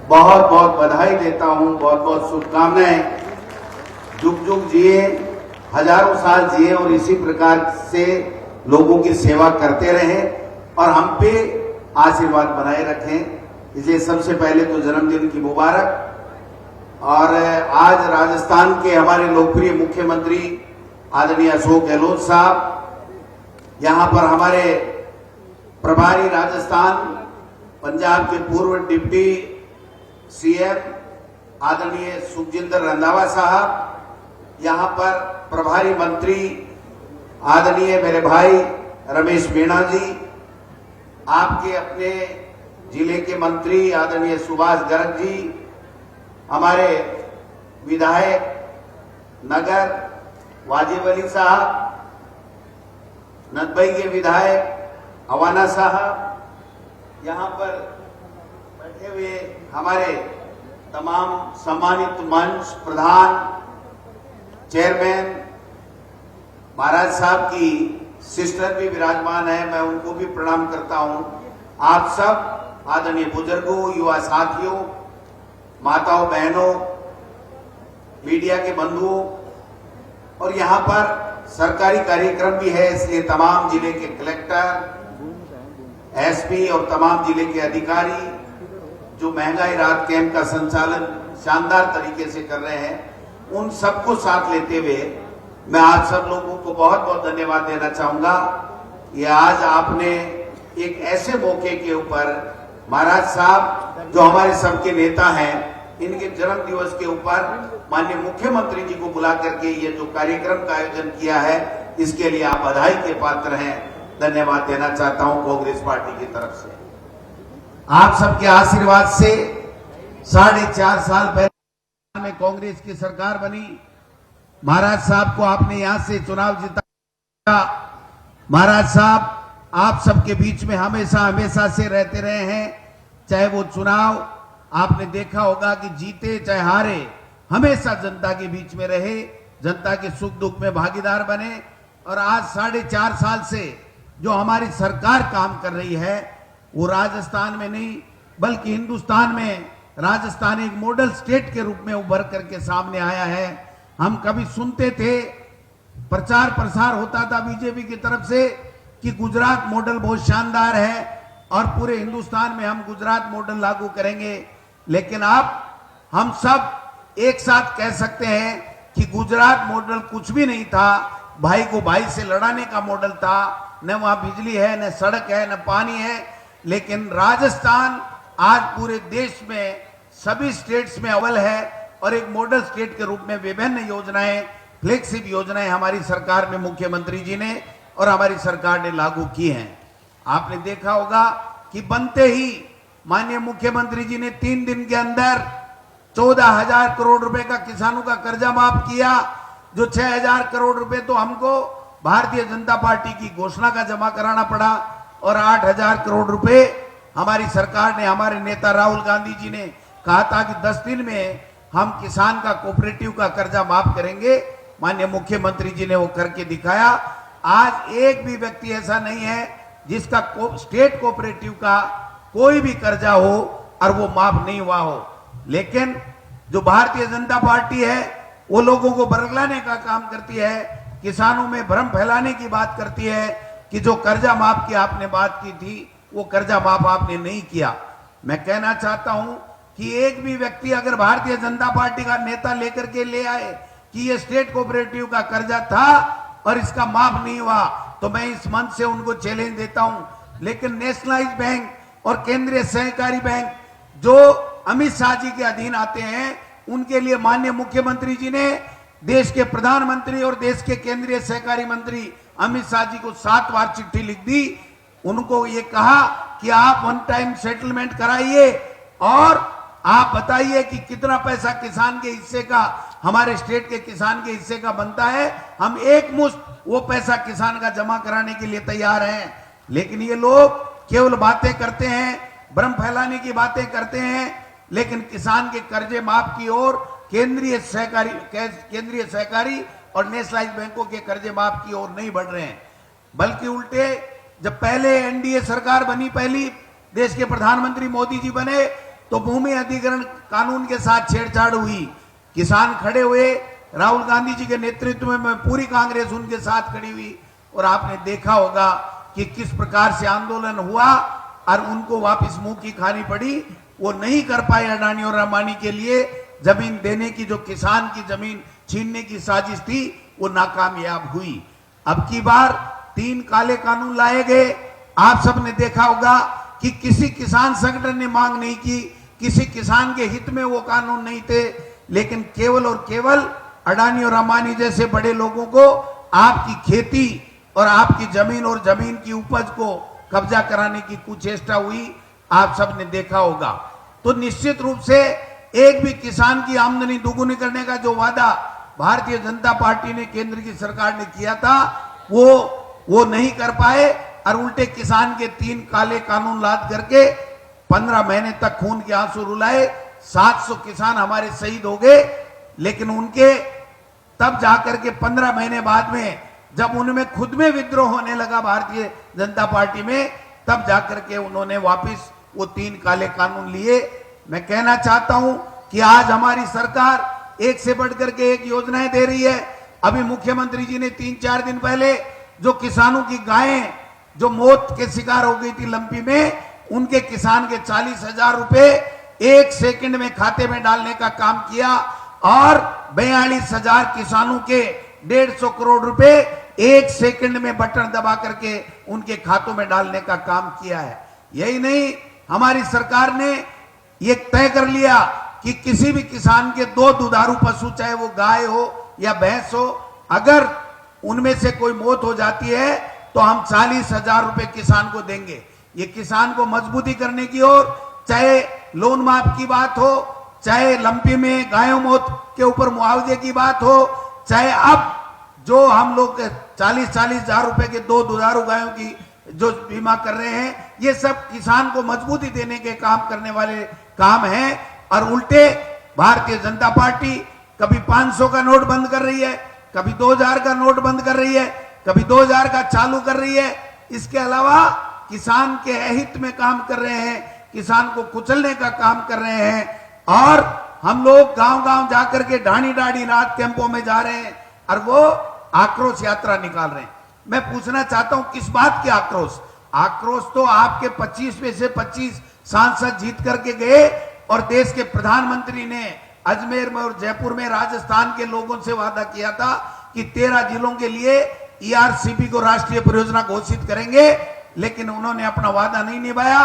बहुत बहुत बधाई देता हूं, बहुत बहुत शुभकामनाएं। जुग जुग जिए, हजारों साल जिए और इसी प्रकार से लोगों की सेवा करते रहे और हम पे आशीर्वाद बनाए रखें। इसलिए सबसे पहले तो जन्मदिन की मुबारक। और आज राजस्थान के हमारे लोकप्रिय मुख्यमंत्री आदरणीय अशोक गहलोत साहब, यहां पर हमारे प्रभारी राजस्थान पंजाब के पूर्व डिप्टी सीएम आदरणीय सुखजिंदर रंधावा साहब, यहां पर प्रभारी मंत्री आदरणीय मेरे भाई रमेश मीणा जी, आपके अपने जिले के मंत्री आदरणीय सुभाष गर्ग जी, हमारे विधायक नगर वाजिब अली साहब, नदबई के विधायक अवाना साहब, यहां पर बैठे हुए हमारे तमाम सम्मानित मंच प्रधान चेयरमैन महाराज साहब की सिस्टर भी विराजमान है, मैं उनको भी प्रणाम करता हूं। आप सब आदरणीय बुजुर्गों, युवा साथियों, माताओं, बहनों, मीडिया के बंधुओं, और यहां पर सरकारी कार्यक्रम भी है, इसलिए तमाम जिले के कलेक्टर, एसपी और तमाम जिले के अधिकारी जो महंगाई राहत कैंप का संचालन शानदार तरीके से कर रहे हैं, उन सबको साथ लेते हुए मैं आप सब लोगों को बहुत बहुत धन्यवाद देना चाहूंगा। ये आज आपने एक ऐसे मौके के ऊपर महाराज साहब जो हमारे सबके नेता हैं, इनके जन्म दिवस के ऊपर माननीय मुख्यमंत्री जी को बुला करके ये जो कार्यक्रम का आयोजन किया है, इसके लिए आप बधाई के पात्र हैं। धन्यवाद देना चाहता हूं कांग्रेस पार्टी की तरफ से। आप सबके आशीर्वाद से 4.5 साल पहले में कांग्रेस की सरकार बनी। महाराज साहब को आपने यहां से चुनाव जिताया। महाराज साहब आप सबके बीच में हमेशा से रहते रहे हैं। चाहे वो चुनाव आपने देखा होगा कि जीते चाहे हारे, हमेशा जनता के बीच में रहे, जनता के सुख दुख में भागीदार बने। और आज 4.5 साल से जो हमारी सरकार काम कर रही है, वो राजस्थान में नहीं बल्कि हिंदुस्तान में राजस्थान एक मॉडल स्टेट के रूप में उभर करके सामने आया है। हम कभी सुनते थे, प्रचार प्रसार होता था बीजेपी की तरफ से कि गुजरात मॉडल बहुत शानदार है और पूरे हिंदुस्तान में हम गुजरात मॉडल लागू करेंगे। लेकिन अब हम सब एक साथ कह सकते हैं कि गुजरात मॉडल कुछ भी नहीं था। भाई को भाई से लड़ाने का मॉडल था। न वहां बिजली है, न सड़क है, न पानी है। लेकिन राजस्थान आज पूरे देश में सभी स्टेट्स में अव्वल है और एक मॉडल स्टेट के रूप में विभिन्न योजनाएं, फ्लैगशिप योजनाएं हमारी सरकार में मुख्यमंत्री जी ने और हमारी सरकार ने लागू की हैं। आपने देखा होगा कि बनते ही माननीय मुख्यमंत्री जी ने 3 दिन के अंदर 14,000 करोड़ रुपए का किसानों का कर्जा माफ किया। जो 6,000 करोड़ रुपए तो हमको भारतीय जनता पार्टी की घोषणा का जमा कराना पड़ा और 8,000 करोड़ रुपए हमारी सरकार ने, हमारे नेता राहुल गांधी जी ने कहा था कि 10 दिन में हम किसान का कोऑपरेटिव का कर्जा माफ करेंगे। माननीय मुख्यमंत्री जी ने वो करके दिखाया। आज एक भी व्यक्ति ऐसा नहीं है जिसका स्टेट कोऑपरेटिव का कोई भी कर्जा हो और वो माफ नहीं हुआ हो। लेकिन जो भारतीय जनता पार्टी है वो लोगों को बरगलाने का काम करती है, किसानों में भ्रम फैलाने की बात करती है कि जो कर्जा माफ की आपने बात की थी, वो कर्जा माफ आपने नहीं किया। मैं कहना चाहता हूं कि एक भी व्यक्ति अगर भारतीय जनता पार्टी का नेता लेकर के ले आए कि ये स्टेट कोऑपरेटिव का कर्जा था और इसका माफ नहीं हुआ, तो मैं इस मंच से उनको चैलेंज देता हूं। लेकिन नेशनलाइज बैंक और केंद्रीय सहकारी बैंक जो अमित शाह जी के अधीन आते हैं, उनके लिए माननीय मुख्यमंत्री जी ने देश के प्रधानमंत्री और देश के केंद्रीय सहकारी मंत्री अमित शाह जी को 7 बार चिट्ठी लिख दी। उनको ये कहा कि आप 1 टाइम सेटलमेंट कराइए और आप बताइए कि कितना पैसा किसान के हिस्से का, हमारे स्टेट के किसान के हिस्से का बनता है। हम एक मुश्त वो पैसा किसान का जमा कराने के लिए तैयार हैं। लेकिन ये लोग केवल बातें करते हैं, भ्रम फैलाने की बातें करते हैं, लेकिन किसान के कर्जे माफ की ओर केंद्रीय सहकारी और नेशनलाइज बैंकों के कर्जे माफ की ओर नहीं बढ़ रहे हैं। बल्कि उल्टे, जब पहले एनडीए सरकार बनी, पहली देश के प्रधानमंत्री मोदी जी बने, तो भूमि अधिग्रहण कानून के साथ छेड़छाड़ हुई, किसान खड़े हुए, राहुल गांधी जी के नेतृत्व में पूरी कांग्रेस उनके साथ खड़ी हुई और आपने देखा होगा कि किस प्रकार से आंदोलन हुआ और उनको वापस मुंह की खानी पड़ी। वो नहीं कर पाए अडानी और अंबानी के लिए जमीन देने की, जो किसान की जमीन छीनने की साजिश थी वो नाकामयाब हुई। अब की बार 3 काले कानून लाए गए। आप सबने देखा होगा कि किसी किसान संगठन ने मांग नहीं की, किसी किसान के हित में वो कानून नहीं थे, लेकिन केवल और केवल अडानी और अंबानी जैसे बड़े लोगों को आपकी खेती और आपकी जमीन और जमीन की उपज को कब्जा कराने की कुचेष्टा हुई, आप सबने देखा होगा। तो निश्चित रूप से एक भी किसान की आमदनी दोगुनी करने का जो वादा भारतीय जनता पार्टी ने, केंद्र की सरकार ने किया था, वो नहीं कर पाए और उल्टे किसान के 3 काले कानून लाद करके 15 महीने तक खून के आंसू रुलाए। 700 किसान हमारे शहीद हो गए, लेकिन उनके तब जाकर के 15 महीने बाद में जब उनमें खुद में विद्रोह होने लगा भारतीय जनता पार्टी में, तब जाकर के उन्होंने वापस वो 3 काले कानून लिए। मैं कहना चाहता हूं कि आज हमारी सरकार एक से बढ़कर के एक योजनाएं दे रही है। अभी मुख्यमंत्री जी ने 3-4 दिन पहले जो किसानों की गायें जो मौत के शिकार हो गई थी लंपी में, उनके किसान के 40,000 रुपए 1 सेकंड में खाते में डालने का काम किया और 42,000 किसानों के 150 करोड़ रुपए 1 सेकंड में बटन दबा करके उनके खातों में डालने का काम किया है। यही नहीं, हमारी सरकार ने ये तय कर लिया कि किसी भी किसान के 2 दुधारू पशु, चाहे वो गाय हो या भैंस हो, अगर उनमें से कोई मौत हो जाती है तो हम 40,000 रुपए किसान को देंगे। ये किसान को मजबूती करने की ओर, चाहे लोन माफ की बात हो, चाहे लंपी में गायों मौत के ऊपर मुआवजे की बात हो, चाहे अब जो हम लोग 40,000 रुपए के 2 दुधारू गायों की जो बीमा कर रहे हैं, ये सब किसान को मजबूती देने के काम करने वाले काम हैं। और उल्टे भारतीय जनता पार्टी कभी 500 का नोट बंद कर रही है, कभी 2000 का नोट बंद कर रही है, कभी 2000 का चालू कर रही है। इसके अलावा किसान के अहित में काम कर रहे हैं, किसान को कुचलने का काम कर रहे हैं। और हम लोग गांव-गांव जाकर के ढाणी रात कैंपों में जा रहे हैं और वो आक्रोश यात्रा निकाल रहे हैं। मैं पूछना चाहता हूं किस बात की आक्रोश? आक्रोश तो आपके 25 में से 25 सांसद जीत करके गए और देश के प्रधानमंत्री ने अजमेर में और जयपुर में राजस्थान के लोगों से वादा किया था कि 13 जिलों के लिए ERCP को राष्ट्रीय परियोजना घोषित करेंगे, लेकिन उन्होंने अपना वादा नहीं निभाया।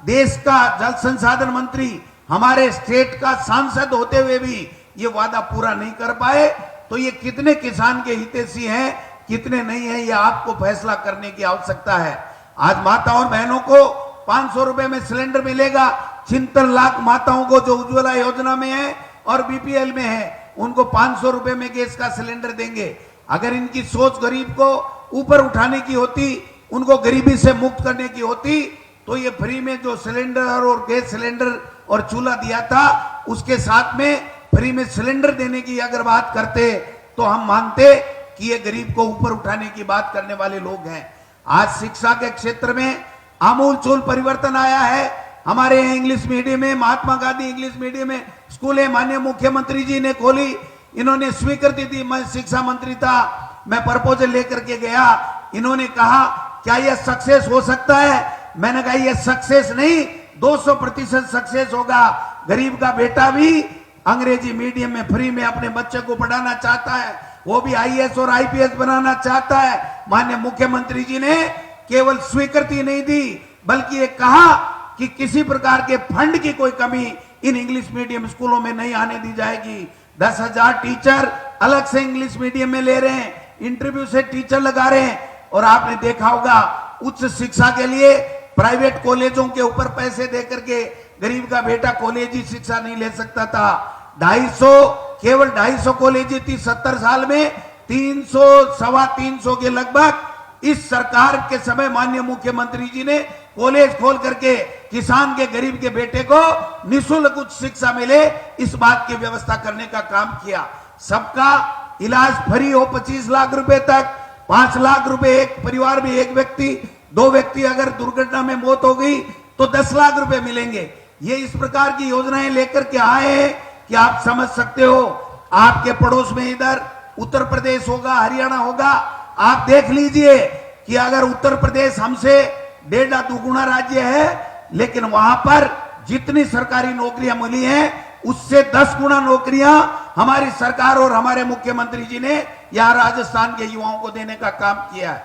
देश का जल संसाधन मंत्री हमारे स्टेट का सांसद होते हुए भी ये वादा पूरा नहीं कर पाए। तो ये कितने किसान के हितैषी हैं, कितने नहीं है, ये आपको फैसला करने की आवश्यकता है। आज माताओं और बहनों को 500 रुपए में सिलेंडर मिलेगा। 76 लाख माताओं को जो उज्ज्वला योजना में है और BPL में है, उनको 500 रुपए में गैस का सिलेंडर देंगे। अगर इनकी सोच गरीब को ऊपर उठाने की होती, उनको गरीबी से मुक्त करने की होती, तो ये फ्री में जो सिलेंडर और गैस सिलेंडर और चूल्हा दिया था, उसके साथ में फ्री में सिलेंडर देने की अगर बात करते तो हम मानते कि ये गरीब को ऊपर उठाने की बात करने वाले लोग हैं। आज शिक्षा के क्षेत्र में आमूलचूल परिवर्तन आया है। हमारे यहाँ इंग्लिश मीडियम में, महात्मा गांधी इंग्लिश मीडियम में स्कूल है, माननीय मुख्यमंत्री जी ने खोली, इन्होंने स्वीकृति दी। मैं शिक्षा मंत्री था, मैं प्रपोजल लेकर के गया, इन्होंने कहा क्या यह सक्सेस हो सकता है? मैंने कहा यह सक्सेस नहीं, 200% सक्सेस होगा। गरीब का बेटा भी अंग्रेजी मीडियम में फ्री में अपने बच्चे को पढ़ाना चाहता है, वो भी IAS और IPS बनाना चाहता है। माननीय मुख्यमंत्री जी ने केवल स्वीकृति नहीं दी, बल्कि ये कहा कि किसी प्रकार के फंड की कोई कमी इन इंग्लिश मीडियम स्कूलों में नहीं आने दी जाएगी। 10,000 टीचर अलग से इंग्लिश मीडियम में ले रहे हैं, इंटरव्यू से टीचर लगा रहे हैं। और आपने देखा होगा उच्च शिक्षा के लिए प्राइवेट कॉलेजों के ऊपर पैसे देकर के गरीब का बेटा कॉलेजी शिक्षा नहीं ले सकता था। 250 केवल 250 कॉलेज थी 70 साल में, 300 सवा 300 के लगभग इस सरकार के समय माननीय मुख्यमंत्री जी ने कॉलेज खोल करके किसान के गरीब के बेटे को निःशुल्क उच्च शिक्षा मिले, इस बात की व्यवस्था करने का काम किया। सबका इलाज फ्री हो 25 लाख रुपए तक, 5 लाख रुपए एक परिवार में, एक व्यक्ति 2 व्यक्ति अगर दुर्घटना में मौत हो गई तो 10 लाख रुपए मिलेंगे। ये इस प्रकार की योजनाएं लेकर के आए हैं कि आप समझ सकते हो। आपके पड़ोस में इधर उत्तर प्रदेश होगा, हरियाणा होगा, आप देख लीजिए कि अगर उत्तर प्रदेश हमसे 1.5 दुगुना राज्य है, लेकिन वहां पर जितनी सरकारी नौकरियां मिली हैं उससे 10 गुना नौकरियां हमारी सरकार और हमारे मुख्यमंत्री जी ने यहां राजस्थान के युवाओं को देने का काम किया है।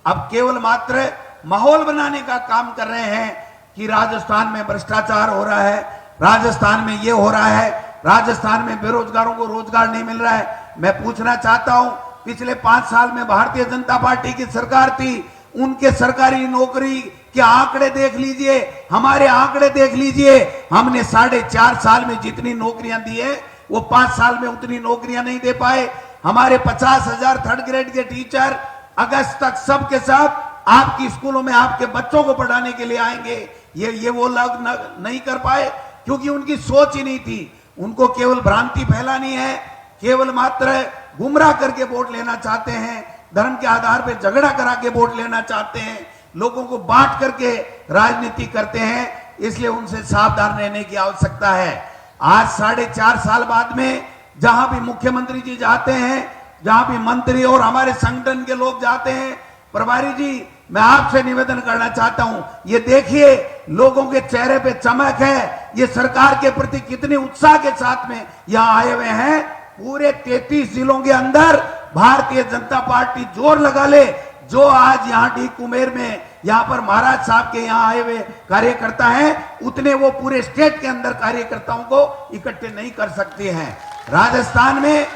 अब केवल मात्र माहौल बनाने का काम कर रहे हैं कि राजस्थान में भ्रष्टाचार हो रहा है, राजस्थान में ये हो रहा है, राजस्थान में बेरोजगारों को रोजगार नहीं मिल रहा है। मैं पूछना चाहता हूं, पिछले 5 साल में भारतीय जनता पार्टी की सरकार थी, उनके सरकारी नौकरी के आंकड़े देख लीजिए, हमारे आंकड़े देख लीजिए। हमने 4.5 साल में जितनी नौकरियां दी है वो 5 साल में उतनी नौकरियां नहीं दे पाए। हमारे 50,000 थर्ड ग्रेड के टीचर अगस्त तक सब के सब आपकी स्कूलों में आपके बच्चों को पढ़ाने के लिए आएंगे, ये वो लोग नहीं कर पाए क्योंकि उनकी सोच ही नहीं थी। उनको केवल भ्रांति फैलानी है, केवल मात्र गुमराह करके वोट लेना चाहते हैं, धर्म के आधार पर झगड़ा करा के वोट लेना चाहते हैं, लोगों को बांट करके राजनीति करते हैं। इसलिए उनसे सावधान रहने की आवश्यकता है। आज 4.5 साल बाद में जहां भी मुख्यमंत्री जी जाते हैं, जहां भी मंत्री और हमारे संगठन के लोग जाते हैं, प्रभारी जी मैं आपसे निवेदन करना चाहता हूं, ये देखिए लोगों के चेहरे पे चमक है, ये सरकार के प्रति कितने उत्साह के साथ में यहां आए हुए हैं। पूरे 33 जिलों के अंदर भारतीय जनता पार्टी जोर लगा ले, जो आज यहाँ डी कुमेर में यहाँ पर महाराज साहब के यहाँ आए हुए कार्यकर्ता हैं, उतने वो पूरे स्टेट के अंदर कार्यकर्ताओं को इकट्ठे नहीं कर सकते हैं। राजस्थान में,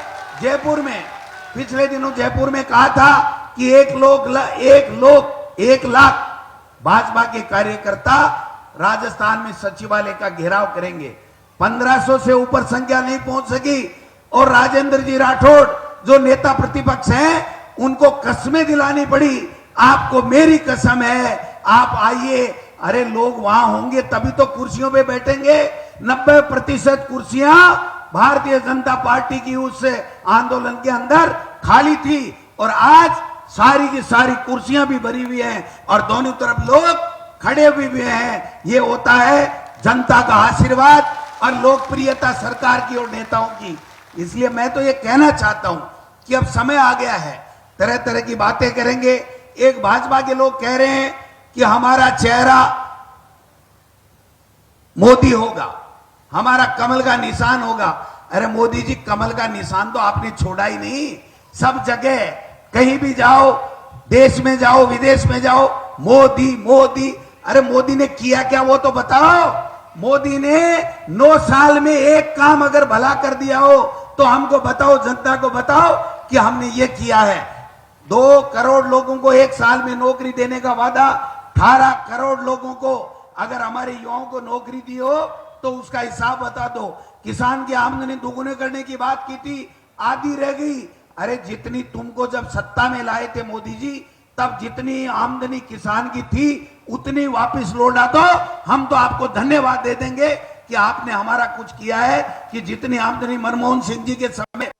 जयपुर में, पिछले दिनों जयपुर में कहा था कि 1 लाख भाजपा के कार्यकर्ता राजस्थान में सचिवालय का घेराव करेंगे। 1500 से ऊपर संख्या नहीं पहुंच सकी और राजेंद्र जी राठौड़ जो नेता प्रतिपक्ष हैं उनको कसमें दिलानी पड़ी। आपको मेरी कसम है, आप आइए, अरे लोग वहां होंगे तभी तो कुर्सियों पे बैठेंगे। 90% कुर्सियां भारतीय जनता पार्टी की उस आंदोलन के अंदर खाली थी और आज सारी की सारी कुर्सियां भी भरी हुई हैं और दोनों तरफ लोग खड़े हुए हैं। ये होता है जनता का आशीर्वाद और लोकप्रियता सरकार की और नेताओं की। इसलिए मैं तो ये कहना चाहता हूं कि अब समय आ गया है, तरह तरह की बातें करेंगे। एक भाजपा के लोग कह रहे हैं कि हमारा चेहरा मोदी होगा, हमारा कमल का निशान होगा। अरे मोदी जी, कमल का निशान तो आपने छोड़ा ही नहीं। सब जगह कहीं भी जाओ, देश में जाओ, विदेश में जाओ, मोदी मोदी। अरे मोदी ने किया क्या वो तो बताओ। मोदी ने 9 साल में एक काम अगर भला कर दिया हो तो हमको बताओ, जनता को बताओ कि हमने ये किया है। 2 करोड़ लोगों को 1 साल में नौकरी देने का वादा, 18 करोड़ लोगों को अगर हमारे युवाओं को नौकरी दी हो तो उसका हिसाब बता दो। किसान की आमदनी दोगुने करने की बात की थी, आधी रह गई। अरे जितनी तुमको जब सत्ता में लाए थे मोदी जी, तब जितनी आमदनी किसान की थी उतनी वापस लौटा दो, हम तो आपको धन्यवाद दे देंगे कि आपने हमारा कुछ किया है। कि जितनी आमदनी मनमोहन सिंह जी के